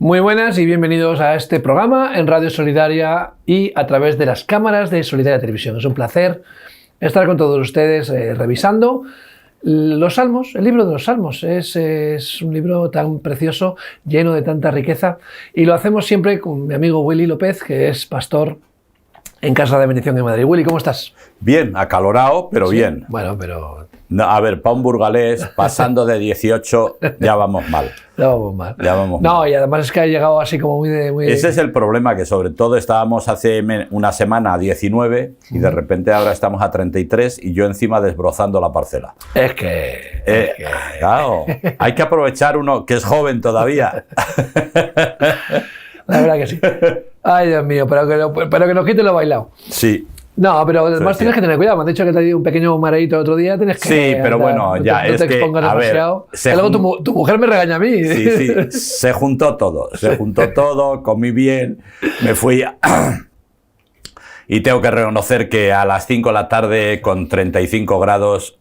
Muy buenas y bienvenidos a este programa en Radio Solidaria y a través de las cámaras de Solidaria Televisión. Es un placer estar con todos ustedes revisando los Salmos, el libro de los Salmos. Es un libro tan precioso, lleno de tanta riqueza, y lo hacemos siempre con mi amigo Willy López, que es pastor en Casa de Bendición en Madrid. Willy, ¿cómo estás? Bien, acalorado, pero ¿Sí? bien. Bueno, pero... No, a ver, para un burgalés, pasando de 18, ya vamos mal. Ya vamos mal. Ya vamos no, mal. Y además es que ha llegado así como muy... Ese es el problema, que sobre todo estábamos hace una semana a 19 y de repente ahora estamos a 33 y yo encima desbrozando la parcela. Es que... Claro, hay que aprovechar uno que es joven todavía. La verdad que sí. Ay, Dios mío, pero que nos quite lo bailado. Sí. No, pero además tienes que tener cuidado. Me has dicho que te ha ido un pequeño mareito el otro día. Tienes que... Sí, pero bueno, ya no te expongas demasiado. Luego tu mujer me regaña a mí. Sí, se juntó todo, comí bien, me fui... Y tengo que reconocer que a las 5 de la tarde con 35 grados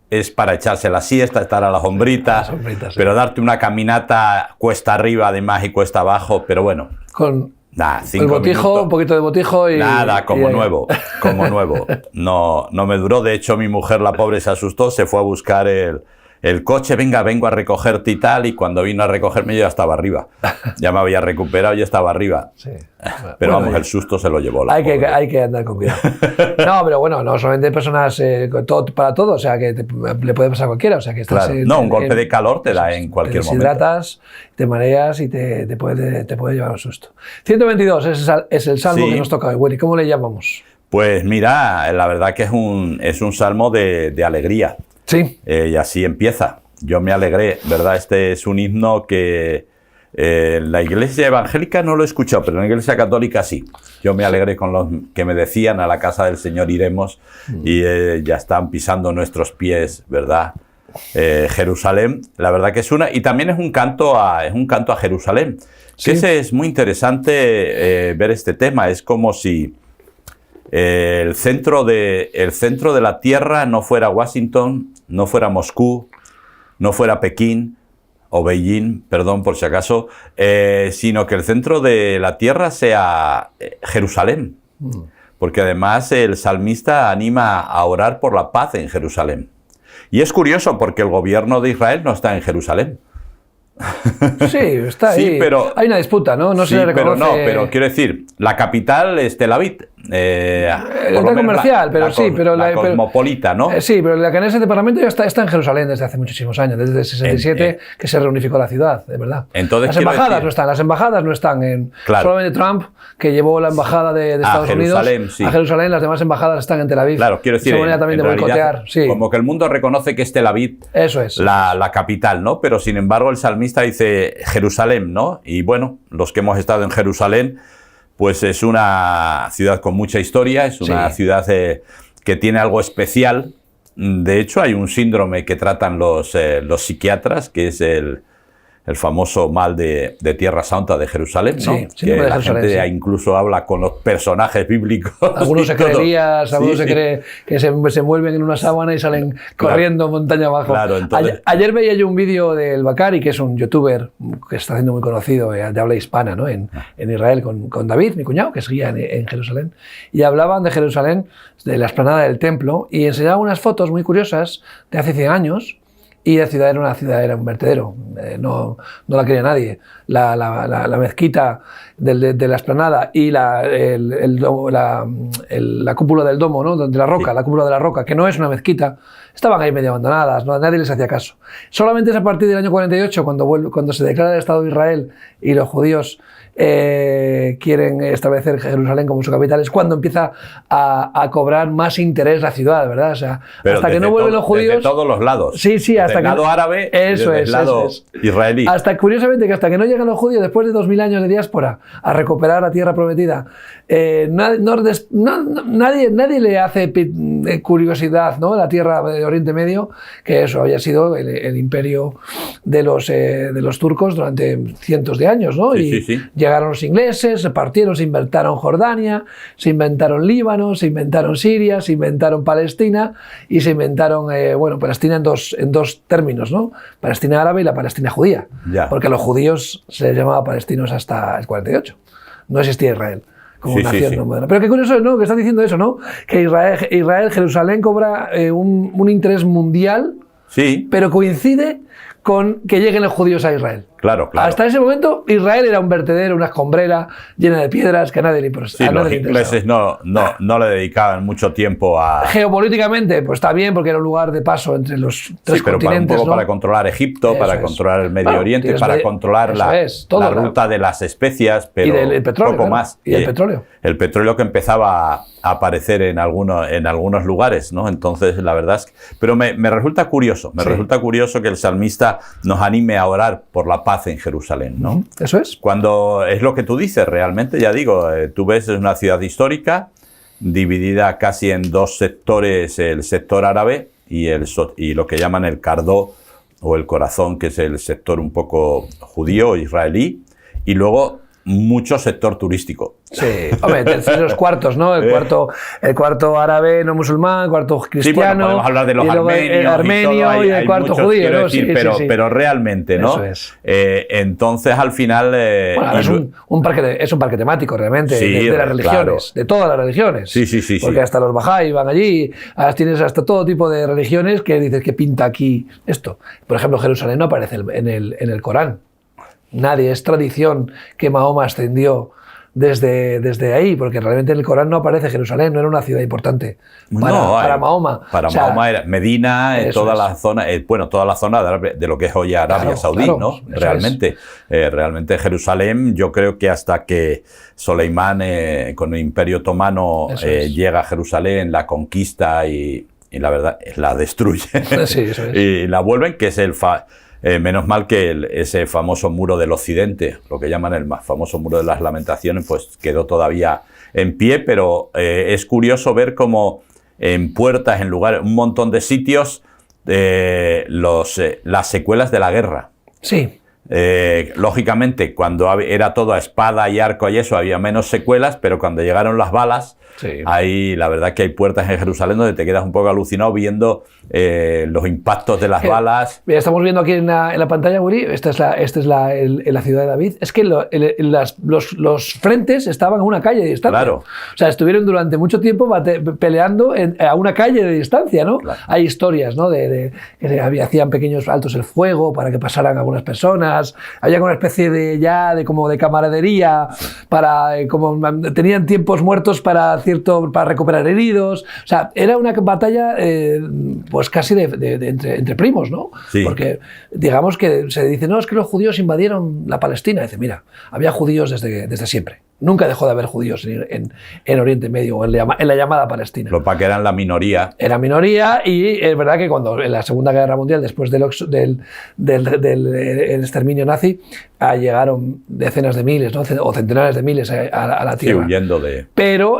es para echarse la siesta, estar a la sombrita, Sí. Pero darte una caminata cuesta arriba además y cuesta abajo, pero bueno. Con nada, 5 el botijo, minutos. un poquito de botijo y... Nada, como nuevo. No me duró. De hecho, mi mujer, la pobre, se asustó, se fue a buscar el coche, vengo a recogerte y tal, y cuando vino a recogerme yo ya estaba arriba. Ya me había recuperado y estaba arriba. Sí. Pero Bueno, vamos, el susto se lo llevó la hay pobre. que andar con cuidado. No, pero bueno, no solamente personas para todo, o sea, que le puede pasar a cualquiera. O sea, que estás Claro. No, un golpe de calor te da en cualquier te momento. deshidratas, te mareas y te puede llevar un susto. 122 es el salmo Sí. que nos toca hoy. Willy, ¿cómo le llamamos? Pues mira, la verdad que es un salmo de alegría. Sí. Y así empieza. Yo me alegré, ¿verdad? Este es un himno que la iglesia evangélica no lo he escuchado, pero en la iglesia católica sí. Yo me alegré con los que me decían: a la casa del Señor iremos, y ya están pisando nuestros pies, ¿verdad? Jerusalén, la verdad que es una... Y también es un canto a Jerusalén. Sí. Que es muy interesante ver este tema. Es como si... el centro de la Tierra no fuera Washington, no fuera Moscú, no fuera Pekín o Beijing, perdón por si acaso, sino que el centro de la Tierra sea Jerusalén. Porque además el salmista anima a orar por la paz en Jerusalén. Y es curioso porque el gobierno de Israel no está en Jerusalén. Sí, está ahí. Sí, pero, hay una disputa, ¿no? No sí, se le reconoce... pero quiero decir, la capital es Tel Aviv. la comercial, pero sí, pero la cosmopolita, ¿no? Sí, pero la que en ese departamento ya está en Jerusalén desde hace muchísimos años, desde el 67 que se reunificó la ciudad, de verdad. Entonces, las embajadas no están en... Claro. Solamente Trump, que llevó la embajada de Estados Unidos sí. a Jerusalén, las demás embajadas están en Tel Aviv. Claro, quiero decir, es una manera también de boicotear. Sí. Como que el mundo reconoce que es Tel Aviv, eso es, la capital, ¿no? Pero sin embargo el salmista dice Jerusalén, ¿no? Y bueno, los que hemos estado en Jerusalén, pues es una ciudad con mucha historia, es una ciudad que tiene algo especial. De hecho, hay un síndrome que tratan los psiquiatras, que es el famoso mal de Tierra Santa de Jerusalén, ¿no? Sí, que la Jerusalén, gente incluso habla con los personajes bíblicos. Algunos se creen Elías, algunos se cree que se envuelven en una sábana y salen corriendo montaña abajo. Claro, entonces... Ayer veía yo un vídeo del Bakari, que es un youtuber que está haciendo muy conocido de habla hispana, ¿no? en Israel, con David, mi cuñado, que es guía en Jerusalén, y hablaban de Jerusalén, de la explanada del templo, y enseñaban unas fotos muy curiosas de hace 100 años. Y la ciudad era un vertedero, no la quería nadie. La mezquita de la explanada y la cúpula del domo, ¿no? De la roca, la cúpula de la roca, que no es una mezquita, estaban ahí medio abandonadas, nadie les hacía caso. Solamente es a partir del año 48, cuando se declara el Estado de Israel y los judíos quieren establecer Jerusalén como su capital, es cuando empieza a cobrar más interés la ciudad, ¿verdad? O sea, pero hasta que no vuelven los judíos... Desde todos los lados. Sí, hasta el lado árabe y el lado israelí. Curiosamente, que hasta que no llegan los judíos, después de 2000 años de diáspora, a recuperar la tierra prometida, nadie le hace curiosidad, ¿no? La tierra de Oriente Medio, que eso había sido el imperio de los turcos durante cientos de años, ¿no? Sí. llegaron los ingleses, se partieron, se inventaron Jordania, se inventaron Líbano, se inventaron Siria, se inventaron Palestina y se inventaron, Palestina en dos términos, ¿no? Palestina árabe y la Palestina judía. Ya. Porque a los judíos se les llamaba palestinos hasta el 48. No existía Israel como nación no moderna. Pero qué curioso, ¿no? Que están diciendo eso, ¿no? Que Israel, Jerusalén cobra un interés mundial, pero coincide con que lleguen los judíos a Israel. Claro. Hasta ese momento, Israel era un vertedero, una escombrera llena de piedras que a nadie le interesaba. Los ingleses no le dedicaban mucho tiempo a... Geopolíticamente, pues está bien, porque era un lugar de paso entre los tres continentes. Pero un poco para controlar Egipto, para controlar el Medio Oriente, para controlar la ruta de las especias, pero el petróleo, poco más. Y el petróleo. El petróleo que empezaba a aparecer en algunos lugares, ¿no? Entonces, la verdad es que... Pero me resulta curioso, resulta curioso que el salmista nos anime a orar por la paz en Jerusalén, ¿no? Eso es. Cuando es lo que tú dices, realmente, ya digo, tú ves, es una ciudad histórica dividida casi en dos sectores, el sector árabe y lo que llaman el Cardó o el corazón, que es el sector un poco judío, israelí, y luego mucho sector turístico. Sí, hombre, los cuartos, ¿no? El cuarto árabe no musulmán, el cuarto cristiano. Podemos hablar de los armenio y el cuarto judío, ¿no? Pero realmente, ¿no? Eso es. Entonces, al final... es un parque temático, realmente, de las religiones, de todas las religiones. Sí. Porque hasta los Bahá'í van allí, tienes hasta todo tipo de religiones que dices que pinta aquí esto. Por ejemplo, Jerusalén no aparece en el Corán. Nadie, es tradición que Mahoma ascendió desde ahí, porque realmente en el Corán no aparece Jerusalén, no era una ciudad importante para Mahoma. Para Mahoma era Medina, toda la zona de lo que es hoy Arabia Saudí, ¿no? Realmente, realmente Jerusalén, yo creo que hasta que Soleimán con el Imperio Otomano llega a Jerusalén, la conquista y la verdad la destruye. Sí, eso es. Y la vuelven, que es menos mal que ese famoso muro del occidente, lo que llaman el más famoso muro de las lamentaciones, pues quedó todavía en pie, pero es curioso ver cómo en puertas, en lugares, un montón de sitios, las secuelas de la guerra. Sí. Lógicamente, cuando era todo a espada y arco y eso, había menos secuelas, pero cuando llegaron las balas, ahí la verdad que hay puertas en Jerusalén donde te quedas un poco alucinado viendo los impactos de las balas. Mira, estamos viendo aquí en la pantalla, Uri, esta es la ciudad de David. Es que los frentes estaban a una calle de distancia. Claro. O sea, estuvieron durante mucho tiempo peleando a una calle de distancia, ¿no? Claro. Hay historias, ¿no? Que hacían pequeños altos el fuego para que pasaran algunas personas. Había una especie de camaradería, tenían tiempos muertos para recuperar heridos. O sea, era una batalla pues casi entre primos, ¿no? Sí. Porque digamos que se dice, no, es que los judíos invadieron la Palestina. Dice, mira, había judíos desde siempre. Nunca dejó de haber judíos en Oriente Medio o en la llamada Palestina. Lo para que eran la minoría. Era minoría, y es verdad que cuando en la Segunda Guerra Mundial, después del exterminio nazi, llegaron decenas de miles, ¿no? O centenares de miles a la tierra. Sí, huyendo de... Pero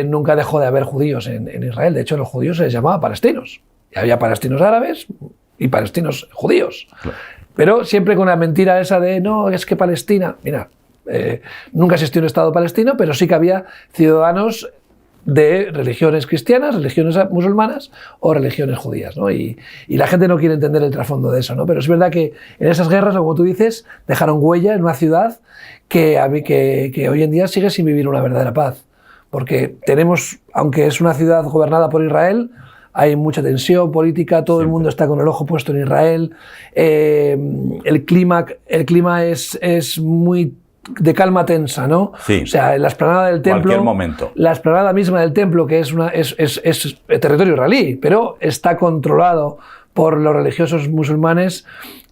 nunca dejó de haber judíos en Israel. De hecho, los judíos se les llamaba palestinos. Y había palestinos árabes y palestinos judíos. Claro. Pero siempre con la mentira esa de, no, es que Palestina... Mira, nunca existió un Estado palestino, pero sí que había ciudadanos de religiones cristianas, religiones musulmanas o religiones judías, ¿no? Y la gente no quiere entender el trasfondo de eso, ¿no? Pero es verdad que en esas guerras, como tú dices, dejaron huella en una ciudad que hoy en día sigue sin vivir una verdadera paz. Porque tenemos, aunque es una ciudad gobernada por Israel, hay mucha tensión política, todo el mundo está con el ojo puesto en Israel, el clima es muy de calma tensa, ¿no? Sí. O sea, en la explanada del templo... Cualquier momento. La explanada misma del templo, que es territorio israelí, pero está controlado por los religiosos musulmanes,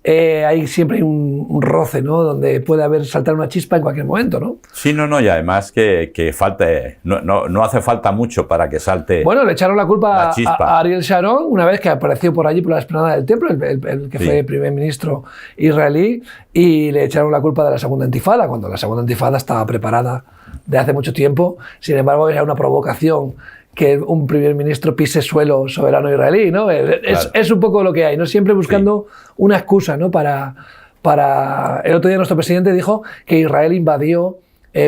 hay siempre un roce, ¿no? Donde puede saltar una chispa en cualquier momento, ¿no? Sí, no, y además que falte, no hace falta mucho para que salte. Bueno, le echaron la culpa a Ariel Sharon una vez que apareció por allí por la explanada del templo, el que fue primer ministro israelí, y le echaron la culpa de la segunda intifada, cuando la segunda intifada estaba preparada de hace mucho tiempo. Sin embargo, era una provocación que un primer ministro pise suelo soberano israelí, ¿no? Es un poco lo que hay, ¿no? Siempre buscando una excusa, ¿no? Para El otro día nuestro presidente dijo que Israel invadió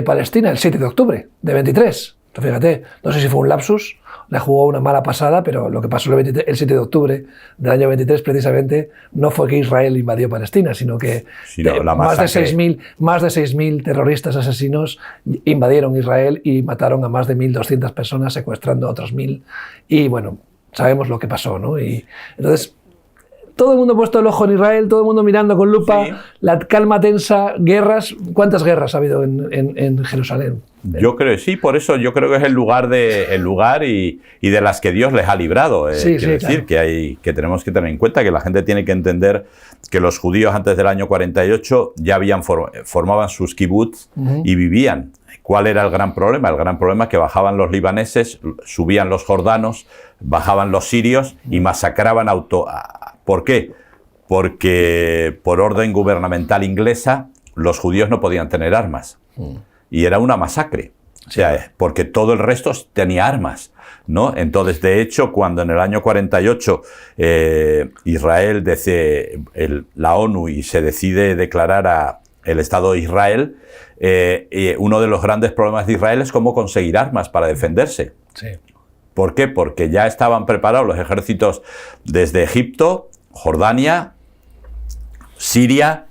Palestina el 7 de octubre de 23. Entonces, fíjate, no sé si fue un lapsus, le jugó una mala pasada, pero lo que pasó el 7 de octubre del año 23 precisamente no fue que Israel invadió Palestina, sino que más de 6.000 terroristas asesinos invadieron Israel y mataron a más de 1.200 personas, secuestrando a otras 1.000. Y bueno, sabemos lo que pasó, ¿no? Y entonces, todo el mundo ha puesto el ojo en Israel, todo el mundo mirando con lupa, sí. La calma tensa, guerras. ¿Cuántas guerras ha habido en Jerusalén? Yo creo que sí, por eso yo creo que es el lugar y de las que Dios les ha librado. Quiero decir claro. que tenemos que tener en cuenta que la gente tiene que entender que los judíos antes del año 48 ya formaban sus kibbutz y vivían. ¿Cuál era el gran problema? El gran problema es que bajaban los libaneses, subían los jordanos, bajaban los sirios y masacraban ¿Por qué? Porque por orden gubernamental inglesa los judíos no podían tener armas. Y era una masacre. O sea, porque todo el resto tenía armas, ¿no? Entonces, de hecho, cuando en el año 48 Israel, la ONU y se decide declarar el Estado de Israel, uno de los grandes problemas de Israel es cómo conseguir armas para defenderse. Sí. ¿Por qué? Porque ya estaban preparados los ejércitos desde Egipto, Jordania, Siria,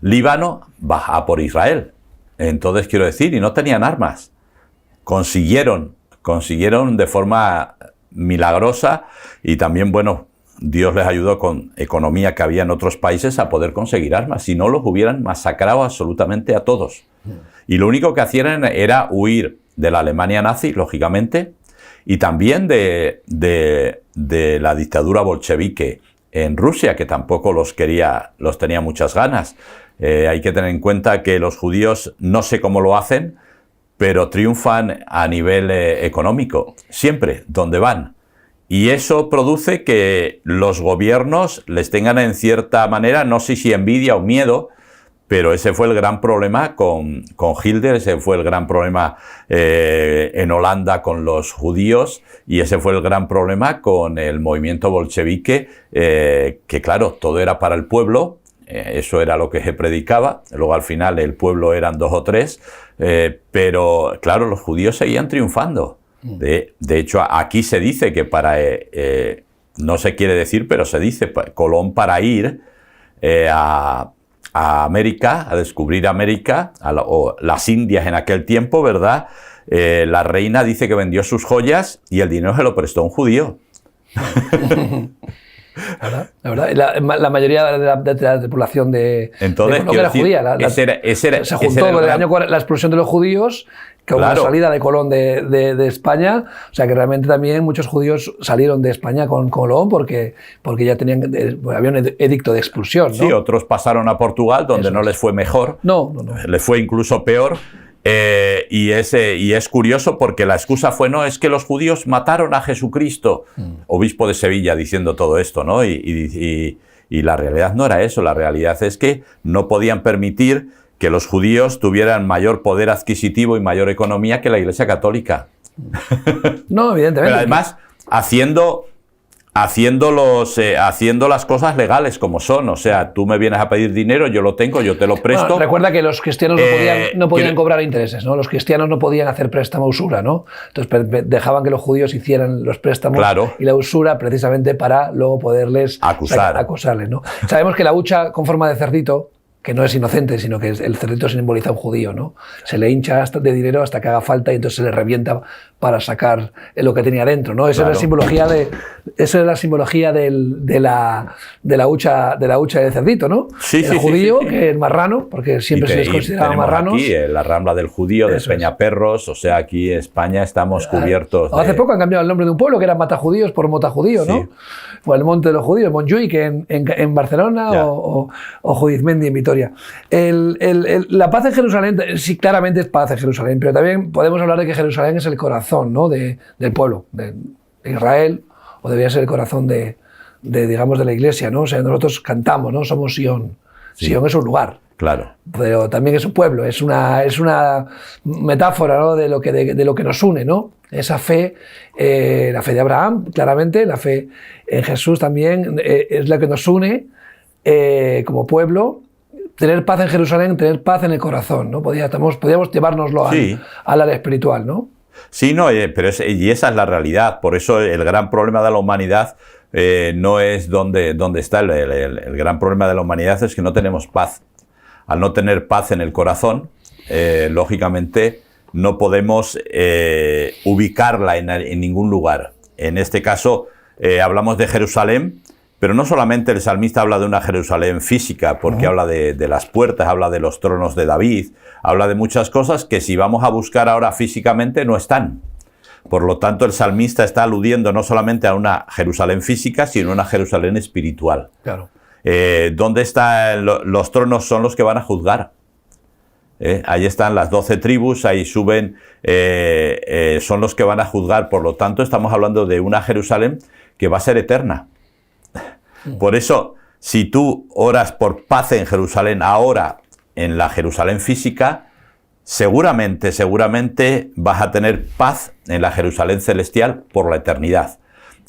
Líbano, a por Israel. Entonces, quiero decir, y no tenían armas. Consiguieron de forma milagrosa y también, bueno, Dios les ayudó con economía que había en otros países a poder conseguir armas. Si no, los hubieran masacrado absolutamente a todos. Y lo único que hacían era huir de la Alemania nazi, lógicamente, y también de la dictadura bolchevique en Rusia, que tampoco los tenía muchas ganas. Hay que tener en cuenta que los judíos, no sé cómo lo hacen, pero triunfan a nivel económico, siempre, donde van. Y eso produce que los gobiernos les tengan en cierta manera, no sé si envidia o miedo, pero ese fue el gran problema con Hitler, ese fue el gran problema en Holanda con los judíos, y ese fue el gran problema con el movimiento bolchevique, que claro, todo era para el pueblo, eso era lo que se predicaba, luego al final el pueblo eran 2 o 3, pero claro, los judíos seguían triunfando. De hecho, aquí se dice que no se quiere decir, pero se dice, Colón para ir a América, a descubrir América, o las Indias en aquel tiempo, ¿verdad? La reina dice que vendió sus joyas y el dinero se lo prestó un judío. La verdad, la mayoría de la población entonces, no era judía. Se juntó con la expulsión de los judíos, con la salida de Colón de España. O sea que realmente también muchos judíos salieron de España con Colón porque ya había un edicto de expulsión, ¿no? Sí, otros pasaron a Portugal, donde no les fue mejor. No. Les fue incluso peor. Y es curioso porque la excusa fue, no, es que los judíos mataron a Jesucristo, obispo de Sevilla, diciendo todo esto, ¿no? Y la realidad no era eso, la realidad es que no podían permitir que los judíos tuvieran mayor poder adquisitivo y mayor economía que la Iglesia Católica. No, evidentemente. Pero además, haciendo las cosas legales como son. O sea, tú me vienes a pedir dinero, yo lo tengo, yo te lo presto. Bueno, recuerda que los cristianos no podían cobrar intereses, ¿no? Los cristianos no podían hacer préstamo usura, ¿no? Entonces dejaban que los judíos hicieran los préstamos y la usura precisamente para luego poderles acusarles, ¿no? Sabemos que la hucha con forma de cerdito, que no es inocente, sino que el cerdito simboliza a un judío, ¿no? Se le hincha de dinero hasta que haga falta y entonces se le revienta para sacar lo que tenía dentro, ¿no? Esa es la simbología de la hucha del cerdito, ¿no? El judío, que es marrano, porque siempre se les consideraba marranos. Aquí la Rambla del Judío, de Peñaperros, o sea, aquí en España estamos cubiertos. Hace poco han cambiado el nombre de un pueblo que era Matajudíos por Motajudío, ¿no? O el Monte de los Judíos, Montjuïc en Barcelona o Judizmendi en Vitoria. La paz en Jerusalén, sí, claramente es paz en Jerusalén, pero también podemos hablar de que Jerusalén es el corazón, ¿no? del pueblo, de Israel, o debería ser el corazón digamos, de la Iglesia, ¿no? O sea, nosotros cantamos, ¿no? Somos Sion. Sí. Sion es un lugar. Claro. Pero también es un pueblo, es una metáfora, ¿no? de lo que nos une, ¿no? Esa fe, la fe de Abraham, claramente, la fe en Jesús también es la que nos une como pueblo, tener paz en Jerusalén, tener paz en el corazón, ¿no? Podríamos llevárnoslo al área espiritual, ¿no? Sí, no, pero y esa es la realidad. Por eso el gran problema de la humanidad no es dónde está. El gran problema de la humanidad es que no tenemos paz. Al no tener paz en el corazón, lógicamente no podemos ubicarla en ningún lugar. En este caso hablamos de Jerusalén, pero no solamente el salmista habla de una Jerusalén física, porque habla de las puertas, habla de los tronos de David, habla de muchas cosas que si vamos a buscar ahora físicamente no están. Por lo tanto, el salmista está aludiendo no solamente a una Jerusalén física, sino a una Jerusalén espiritual. Claro. ¿Dónde están los tronos? Son los que van a juzgar. Ahí están las 12 tribus, ahí suben, son los que van a juzgar. Por lo tanto, estamos hablando de una Jerusalén que va a ser eterna. Por eso, si tú oras por paz en Jerusalén ahora, en la Jerusalén física, seguramente vas a tener paz en la Jerusalén celestial por la eternidad.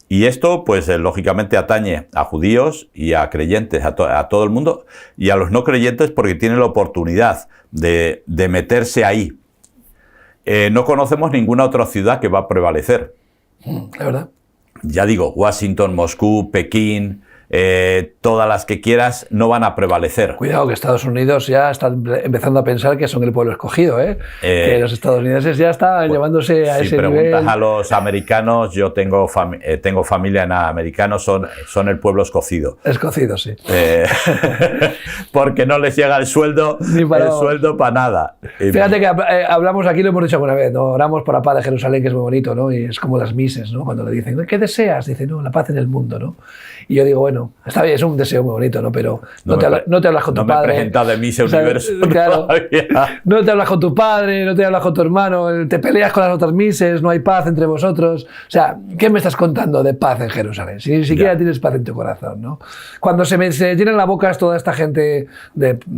Y esto, pues, lógicamente atañe a judíos y a creyentes, a todo el mundo, y a los no creyentes porque tienen la oportunidad de meterse ahí. No conocemos ninguna otra ciudad que va a prevalecer. La verdad. Ya digo, Washington, Moscú, Pekín, todas las que quieras no van a prevalecer. Cuidado que Estados Unidos ya está empezando a pensar que son el pueblo escogido, que los estadounidenses ya están llevándose a ese nivel. Si preguntas a los americanos, yo tengo familia en americanos, son el pueblo escocido. Escocido, sí. Porque no les llega el sueldo para nada. Fíjate que hablamos aquí, lo hemos dicho alguna vez, ¿no? Oramos por la paz de Jerusalén, que es muy bonito, ¿no? Y es como las mises, ¿no? Cuando le dicen, ¿qué deseas? Dice, no, la paz en el mundo, ¿no? Y yo digo, bueno, está bien, es un deseo muy bonito, ¿no? Pero no te hablas con tu padre. No me he presentado de Miss Universo. Claro, no te hablas con tu padre, no te hablas con tu hermano, te peleas con las otras Mises, no hay paz entre vosotros. O sea, ¿qué me estás contando de paz en Jerusalén? Si ni siquiera tienes paz en tu corazón, ¿no? Cuando se llenan la boca toda esta gente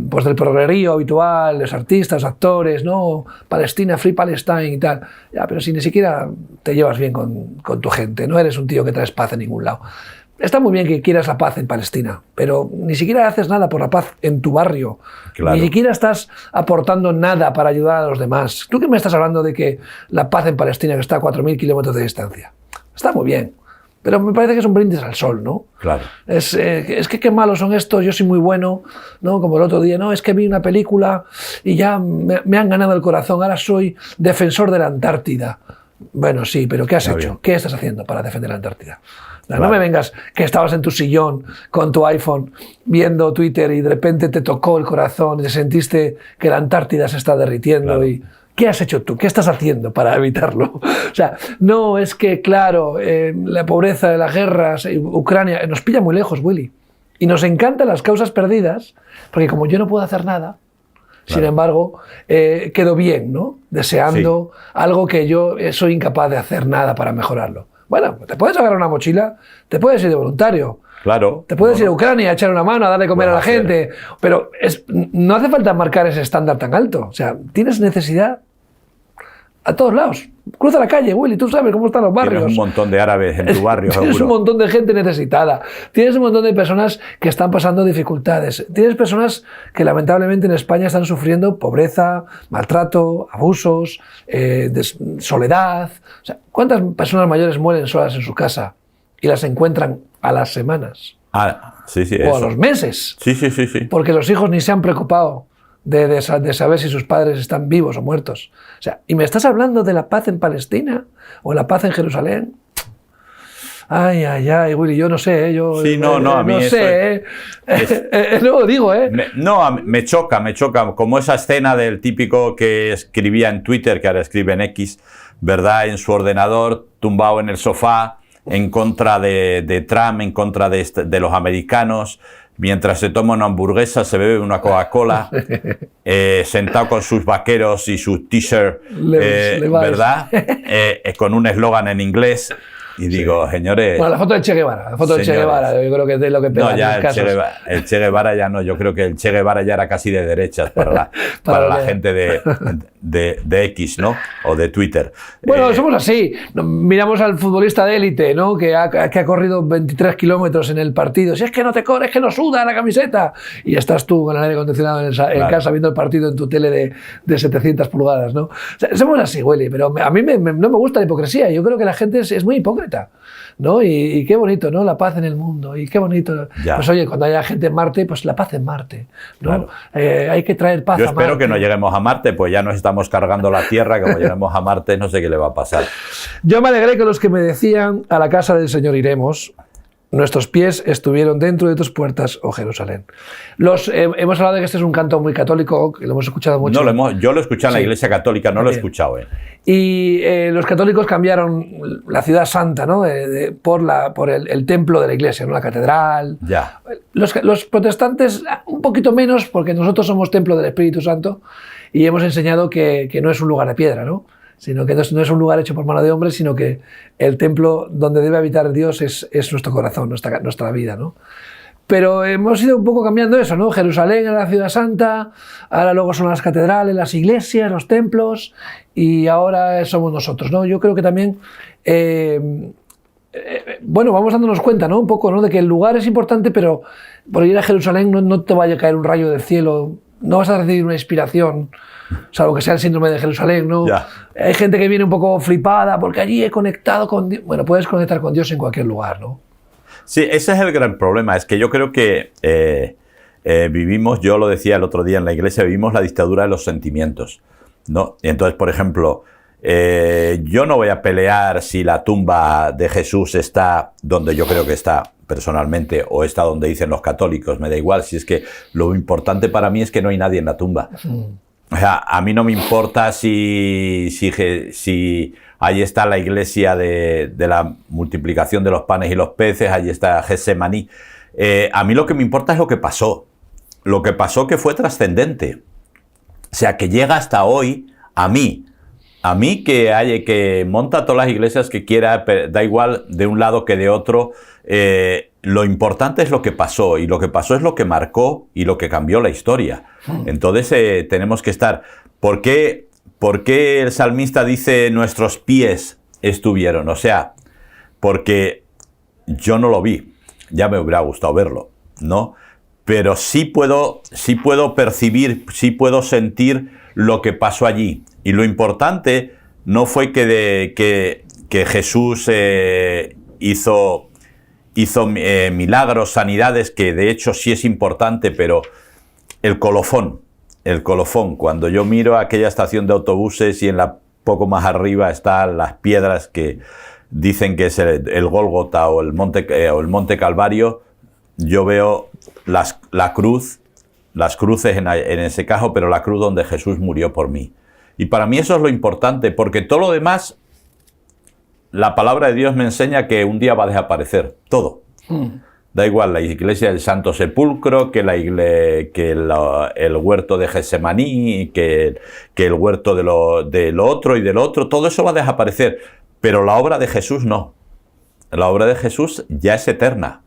pues del progrerío habitual, los artistas, actores, ¿no? Palestina, Free Palestine y tal. Ya, pero si ni siquiera te llevas bien con tu gente, no eres un tío que traes paz en ningún lado. Está muy bien que quieras la paz en Palestina, pero ni siquiera haces nada por la paz en tu barrio. Claro. Ni siquiera estás aportando nada para ayudar a los demás. ¿Tú qué me estás hablando de que la paz en Palestina, que está a 4.000 kilómetros de distancia? Está muy bien, pero me parece que es un brindis al sol, ¿no? Claro. Es que qué malos son estos, yo soy muy bueno, ¿no? Como el otro día, no, es que vi una película y ya me han ganado el corazón, ahora soy defensor de la Antártida. Bueno, sí, pero ¿qué has hecho? Bien. ¿Qué estás haciendo para defender la Antártida? Claro. No me vengas que estabas en tu sillón con tu iPhone viendo Twitter y de repente te tocó el corazón y te sentiste que la Antártida se está derritiendo. Claro. Y ¿qué has hecho tú? ¿Qué estás haciendo para evitarlo? O sea, no es que, claro, la pobreza de las guerras, Ucrania, nos pilla muy lejos, Willy. Y nos encantan las causas perdidas, porque como yo no puedo hacer nada, sin embargo, quedo bien, ¿no? Deseando algo que yo soy incapaz de hacer nada para mejorarlo. Bueno, te puedes agarrar una mochila, te puedes ir de voluntario. Claro. Te puedes ir a Ucrania a echar una mano, a darle comer a la gente. Pero no hace falta marcar ese estándar tan alto. O sea, tienes necesidad a todos lados. Cruza la calle, Willy, tú sabes cómo están los barrios. Tienes un montón de árabes en tu barrio, seguro. Tienes un montón de gente necesitada. Tienes un montón de personas que están pasando dificultades. Tienes personas que lamentablemente en España están sufriendo pobreza, maltrato, abusos, soledad. O sea, ¿cuántas personas mayores mueren solas en su casa y las encuentran a las semanas? Sí, o eso. A los meses. Sí. Porque los hijos ni se han preocupado de saber si sus padres están vivos o muertos. O sea, ¿y me estás hablando de la paz en Palestina o la paz en Jerusalén? Ay, Willy, yo no sé, yo sí, no, a mí no eso sé, no digo, me choca, como esa escena del típico que escribía en Twitter, que ahora escribe en X, ¿verdad? En su ordenador, tumbado en el sofá, en contra de Trump, en contra de los americanos. Mientras se toma una hamburguesa, se bebe una Coca-Cola, sentado con sus vaqueros y su t-shirt, ¿verdad? Con un eslogan en inglés. Y digo, señores... Bueno, la foto del Che Guevara, yo creo que es de lo que pega. No, ya el Che Guevara ya no, yo creo que el Che Guevara ya era casi de derechas para la gente de X, ¿no? O de Twitter. Bueno, somos así. Miramos al futbolista de élite, ¿no? Que ha corrido 23 kilómetros en el partido. Si es que no te corres, es que no suda la camiseta. Y estás tú con el aire acondicionado en casa viendo el partido en tu tele de 700 pulgadas, ¿no? O sea, somos así, Willy, pero a mí no me gusta la hipocresía. Yo creo que la gente es muy hipócrita, ¿no? Y qué bonito, ¿no? La paz en el mundo. Y qué bonito. Ya. Pues oye, cuando haya gente en Marte, pues la paz en Marte, ¿no? Claro. Hay que traer paz Yo a Marte. espero que no lleguemos a Marte, pues ya nos estamos cargando la Tierra, que como lleguemos a Marte no sé qué le va a pasar. Yo me alegré que los que me decían a la casa del Señor iremos, nuestros pies estuvieron dentro de tus puertas, oh Jerusalén. Hemos hablado de que este es un canto muy católico, que lo hemos escuchado mucho. Yo lo he escuchado en la Iglesia Católica, no lo he escuchado. Y los católicos cambiaron la ciudad santa, ¿no? por el templo de la iglesia, ¿no? La catedral. Ya. Los protestantes un poquito menos, porque nosotros somos templo del Espíritu Santo y hemos enseñado que no es un lugar de piedra, ¿no? Sino que no es un lugar hecho por mano de hombre, sino que el templo donde debe habitar Dios es nuestro corazón, nuestra vida, ¿no? Pero hemos ido un poco cambiando eso, ¿no? Jerusalén era la ciudad santa, ahora luego son las catedrales, las iglesias, los templos, y ahora somos nosotros, ¿no? Yo creo que también, bueno, vamos dándonos cuenta, ¿no? Un poco, ¿no? De que el lugar es importante, pero por ir a Jerusalén no te vaya a caer un rayo del cielo, no vas a recibir una inspiración, salvo que sea el síndrome de Jerusalén, ¿no? Ya. Hay gente que viene un poco flipada porque allí he conectado con Dios. Bueno, puedes conectar con Dios en cualquier lugar, ¿no? Sí, ese es el gran problema. Es que yo creo que vivimos, yo lo decía el otro día en la iglesia, vivimos la dictadura de los sentimientos, ¿no? Y entonces, por ejemplo, yo no voy a pelear si la tumba de Jesús está donde yo creo que está personalmente o está donde dicen los católicos, me da igual. Si es que lo importante para mí es que no hay nadie en la tumba. O sea, a mí no me importa si ahí está la iglesia de la multiplicación de los panes y los peces, ahí está Getsemaní. A mí lo que me importa es lo que pasó. Lo que pasó que fue trascendente. O sea, que llega hasta hoy a mí que monta todas las iglesias que quiera, da igual de un lado que de otro. Lo importante es lo que pasó, y lo que pasó es lo que marcó y lo que cambió la historia. Entonces tenemos que estar. ¿Por qué el salmista dice nuestros pies estuvieron? O sea, porque yo no lo vi, ya me hubiera gustado verlo, ¿no? Pero sí puedo percibir, sí puedo sentir lo que pasó allí. Y lo importante no fue que Jesús hizo milagros, sanidades, que de hecho sí es importante, pero el colofón, cuando yo miro aquella estación de autobuses y poco más arriba están las piedras que dicen que es el Gólgota o el Monte Calvario, yo veo la cruz, las cruces en ese cajo, pero la cruz donde Jesús murió por mí. Y para mí eso es lo importante, porque todo lo demás, la palabra de Dios me enseña que un día va a desaparecer, todo. Da igual la iglesia del Santo Sepulcro, que el huerto de Getsemaní, que el huerto de lo otro y del otro, todo eso va a desaparecer. Pero la obra de Jesús no. La obra de Jesús ya es eterna.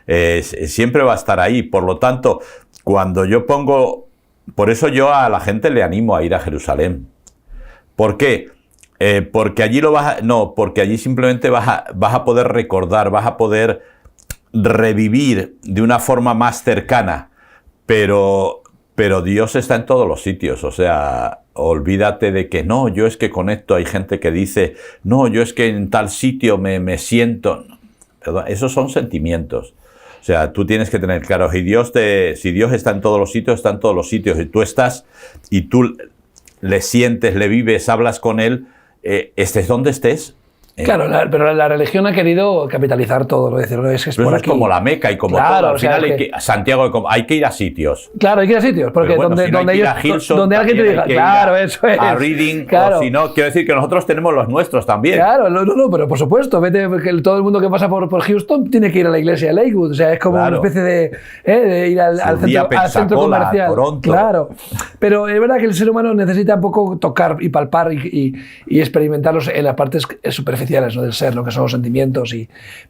Siempre va a estar ahí. Por lo tanto, cuando yo pongo... Por eso yo a la gente le animo a ir a Jerusalén. ¿Por qué? Porque allí porque allí simplemente vas a poder recordar, vas a poder revivir de una forma más cercana, pero Dios está en todos los sitios. O sea, olvídate de que no, yo es que conecto. Hay gente que dice, no, yo es que en tal sitio me siento. Perdón, esos son sentimientos. O sea, tú tienes que tener claro, si Dios está en todos los sitios, está en todos los sitios. Y tú estás, y tú le sientes, le vives, hablas con Él, estés donde estés. Claro, pero la religión ha querido capitalizar todo, ¿no? Decir, es pero por eso aquí. Es como la Meca y como claro, todo. Al o sea, final Santiago hay que ir a sitios. Claro, hay que ir a sitios, porque bueno, donde alguien te diga, claro, eso es. A Reading, claro. O si no, quiero decir que nosotros tenemos los nuestros también. Claro, no, pero por supuesto, que todo el mundo que pasa por Houston tiene que ir a la iglesia de Lakewood, o sea, es como una especie de ir al centro comercial. Toronto. Claro, pero es verdad que el ser humano necesita un poco tocar y palpar y experimentarlos en las partes superficiales, ¿no? Del ser, lo que son los sentimientos.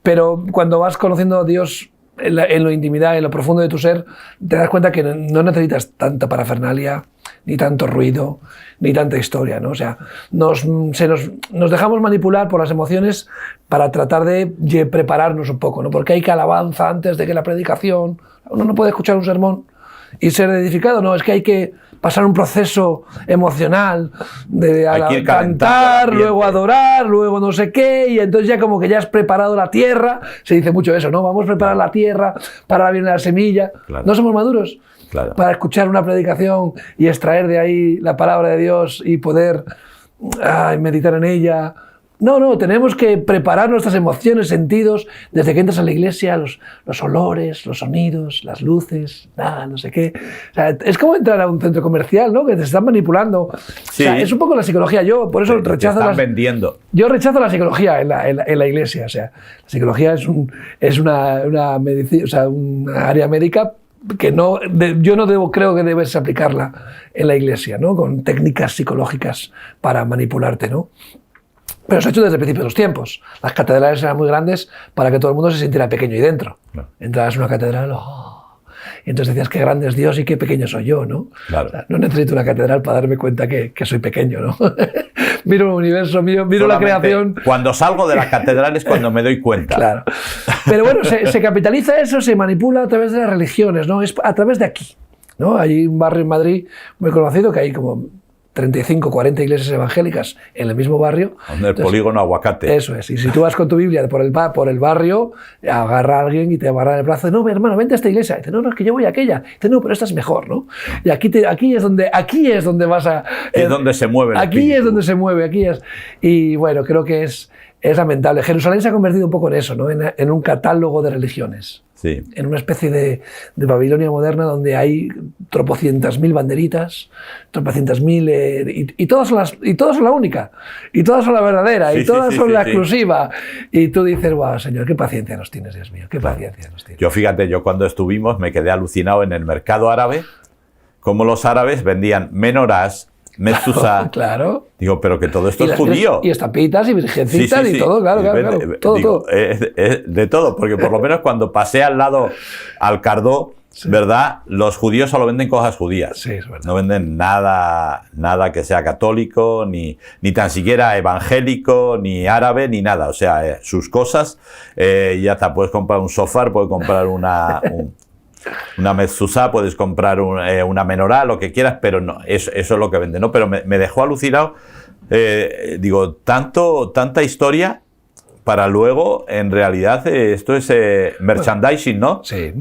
Pero cuando vas conociendo a Dios en lo intimidad, en lo profundo de tu ser, te das cuenta que no necesitas tanta parafernalia, ni tanto ruido, ni tanta historia, ¿no? O sea, nos dejamos manipular por las emociones para tratar de prepararnos un poco, ¿no? Porque hay que alabanza antes de que la predicación. Uno no puede escuchar un sermón y ser edificado, no, es que hay que pasar un proceso emocional de cantar, luego adorar, luego no sé qué, y entonces ya como que ya has preparado la tierra, se dice mucho eso, ¿no? Vamos a preparar la tierra para bien la semilla. Claro. ¿No somos maduros? Claro. Para escuchar una predicación y extraer de ahí la palabra de Dios y poder meditar en ella. No, tenemos que preparar nuestras emociones, sentidos, desde que entras a la iglesia, los olores, los sonidos, las luces, no sé qué. O sea, es como entrar a un centro comercial, ¿no? Que te están manipulando. Sí. O sea, es un poco la psicología. Yo por eso rechazo vendiendo. Yo rechazo la psicología en la iglesia. O sea, la psicología es una medicina, o sea, una área médica que yo no creo que debes aplicarla en la iglesia, ¿no? Con técnicas psicológicas para manipularte, ¿no? Pero se ha hecho desde el principio de los tiempos. Las catedrales eran muy grandes para que todo el mundo se sintiera pequeño y dentro. Claro. Entrabas en una catedral, y entonces decías qué grande es Dios y qué pequeño soy yo, ¿no? Claro. O sea, no necesito una catedral para darme cuenta que soy pequeño, ¿no? Miro el universo, miro la creación. Cuando salgo de la catedral es cuando me doy cuenta. Claro. Pero bueno, se capitaliza eso, se manipula a través de las religiones, ¿no? Es a través de aquí, ¿no? Hay un barrio en Madrid muy conocido que hay como 35, 40 iglesias evangélicas en el mismo barrio. Donde el polígono Aguacate. Eso es. Y si tú vas con tu Biblia por el barrio, agarra a alguien y te agarra el brazo. No, mi hermano, vente a esta iglesia. Dice, no, es que yo voy a aquella. Dice, no, pero esta es mejor, ¿no? Y aquí es donde vas a... Es donde se mueve el Aquí espíritu. es donde se mueve, aquí es. Y bueno, creo que es lamentable. Jerusalén se ha convertido un poco en eso, ¿no? En un catálogo de religiones. Sí. En una especie de Babilonia moderna donde hay tropocientas mil banderitas, tropocientas mil, y todas son la única, y todas son la verdadera, y todas son la exclusiva. Y tú dices, wow, Señor, qué paciencia nos tienes, Dios mío, qué paciencia nos tienes. Yo fíjate, cuando estuvimos me quedé alucinado en el mercado árabe, cómo los árabes vendían menorás, mezuzá. Claro. Digo, pero que todo esto es judío. Y estampitas y virgencitas y todo, claro. Todo. De todo, porque por lo menos cuando pasé al lado al Cardó, ¿verdad? Los judíos solo venden cosas judías. Sí, es verdad. No venden nada que sea católico, ni tan siquiera evangélico, ni árabe, ni nada. O sea, sus cosas, ya está. Puedes comprar un sofá, puedes comprar una mezuzá, puedes comprar una menorá, lo que quieras, pero no, eso es lo que venden, ¿no? Pero me dejó alucinado, digo, tanta historia para luego, en realidad, esto es merchandising, ¿no? Sí,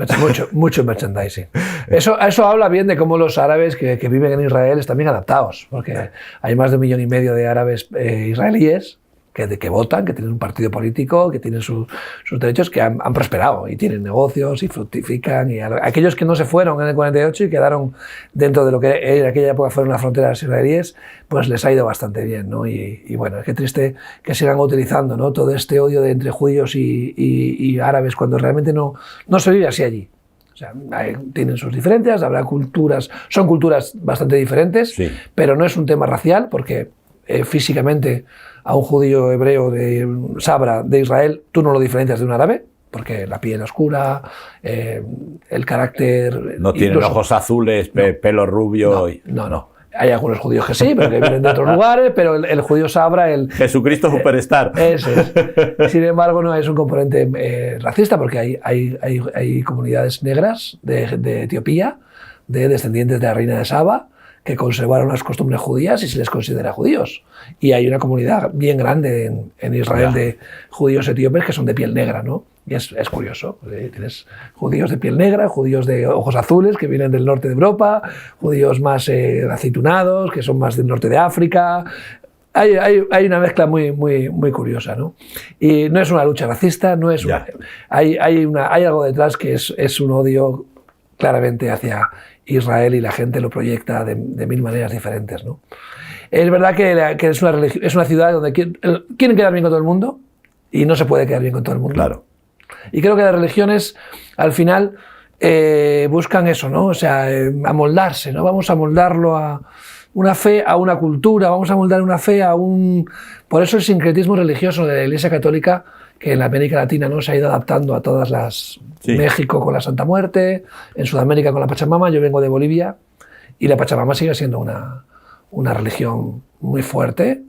mucho merchandising. Eso habla bien de cómo los árabes que viven en Israel están bien adaptados, porque hay más de 1,5 millones de árabes israelíes que votan, que tienen un partido político, que tienen sus derechos, que han prosperado y tienen negocios y fructifican. Y aquellos que no se fueron en el 48 y quedaron dentro de lo que en aquella época fueron las fronteras israelíes, pues les ha ido bastante bien, ¿no? Y bueno, qué triste que sigan utilizando, ¿no? Todo este odio entre judíos y árabes cuando realmente no se vive así allí. O sea, tienen sus diferencias, habrá culturas, son culturas bastante diferentes, sí. Pero no es un tema racial porque físicamente a un judío hebreo de Sabra, de Israel, tú no lo diferencias de un árabe, porque la piel oscura, el carácter... No tienen ojos azules, pelo rubio... No. Hay algunos judíos que sí, pero que vienen de otros lugares, pero el judío Sabra... Jesucristo Superstar. Eso es. Sin embargo, no es un componente racista, porque hay comunidades negras de Etiopía, de descendientes de la reina de Saba, que conservaron las costumbres judías y se les considera judíos. Y hay una comunidad bien grande en Israel de judíos etíopes que son de piel negra, ¿no? Y es curioso. Tienes judíos de piel negra, judíos de ojos azules que vienen del norte de Europa, judíos más aceitunados que son más del norte de África. Hay una mezcla muy curiosa, ¿no? Y no es una lucha racista, no es hay algo detrás que es un odio claramente hacia Israel y la gente lo proyecta de mil maneras diferentes, ¿no? Es verdad que es una ciudad donde quieren quedar bien con todo el mundo y no se puede quedar bien con todo el mundo. Claro. Y creo que las religiones al final buscan eso, ¿no? O sea, amoldarse, ¿no? Vamos a moldarlo a una fe, a una cultura, vamos a moldar una fe a un... Por eso el sincretismo religioso de la Iglesia Católica, que en la América Latina, ¿no?, se ha ido adaptando a todas las... Sí. México con la Santa Muerte, en Sudamérica con la Pachamama. Yo vengo de Bolivia y la Pachamama sigue siendo una religión muy fuerte,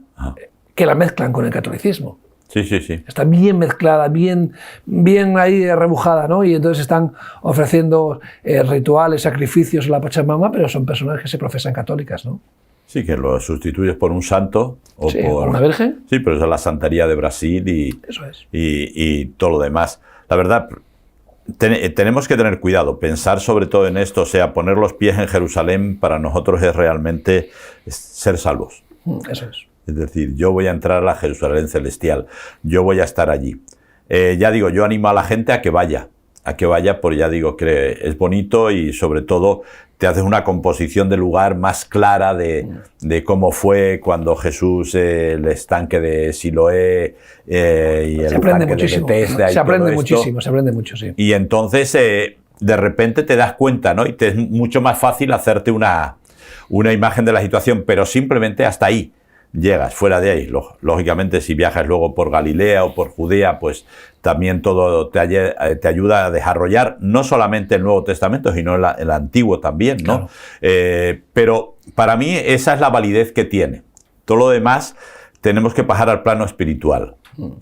que la mezclan con el catolicismo. Sí, sí, sí. Está bien mezclada, bien ahí rebujada, ¿no? Y entonces están ofreciendo rituales, sacrificios a la Pachamama, pero son personas que se profesan católicas, ¿no? Sí, que lo sustituyes por un santo o sí, por una virgen. Sí, pero esa es la santería de Brasil Eso es. y todo lo demás. La verdad, tenemos que tener cuidado, pensar sobre todo en esto, o sea, poner los pies en Jerusalén para nosotros es realmente ser salvos. Eso es. Es decir, yo voy a entrar a la Jerusalén celestial, yo voy a estar allí. Ya digo, yo animo a la gente a que vaya, porque ya digo que es bonito y sobre todo te haces una composición del lugar más clara de cómo fue cuando Jesús, el estanque de Siloé y el estanque de Bethesda. Se aprende muchísimo, se aprende mucho, sí. Y entonces de repente te das cuenta, ¿no? Y te es mucho más fácil hacerte una imagen de la situación, pero simplemente hasta ahí llegas. Fuera de ahí, lógicamente, si viajas luego por Galilea o por Judea, pues también todo te ayuda a desarrollar no solamente el Nuevo Testamento, sino el Antiguo también, ¿no? Claro. Pero para mí esa es la validez que tiene. Todo lo demás tenemos que pasar al plano espiritual.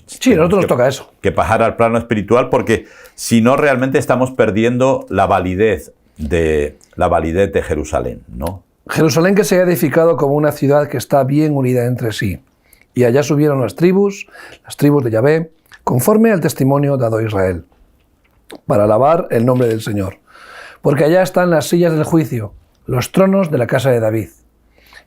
Sí, a nosotros nos toca eso. Que pasar al plano espiritual, porque si no realmente estamos perdiendo la validez de Jerusalén, ¿no? Jerusalén, que se ha edificado como una ciudad que está bien unida entre sí. Y allá subieron las tribus de Yahvé, conforme al testimonio dado a Israel, para alabar el nombre del Señor. Porque allá están las sillas del juicio, los tronos de la casa de David.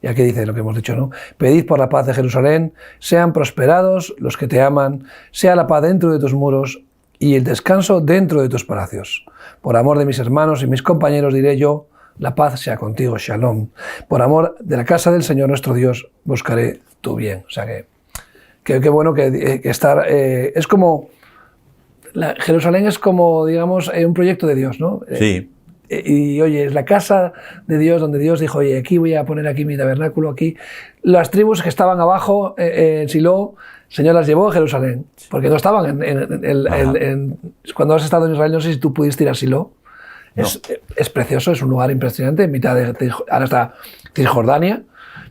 Y aquí dice lo que hemos dicho, ¿no? Pedid por la paz de Jerusalén, sean prosperados los que te aman, sea la paz dentro de tus muros y el descanso dentro de tus palacios. Por amor de mis hermanos y mis compañeros diré yo, la paz sea contigo, Shalom. Por amor de la casa del Señor nuestro Dios, buscaré tu bien. O sea que bueno que estar... es como... Jerusalén es como, digamos, un proyecto de Dios, ¿no? Sí. Y oye, es la casa de Dios donde Dios dijo, oye, aquí voy a poner aquí mi tabernáculo, aquí. Las tribus que estaban abajo en Silo, el Señor las llevó a Jerusalén, porque no estaban cuando has estado en Israel, no sé si tú pudiste ir a Silo. No. Es precioso, es un lugar impresionante, en mitad ahora está Cisjordania,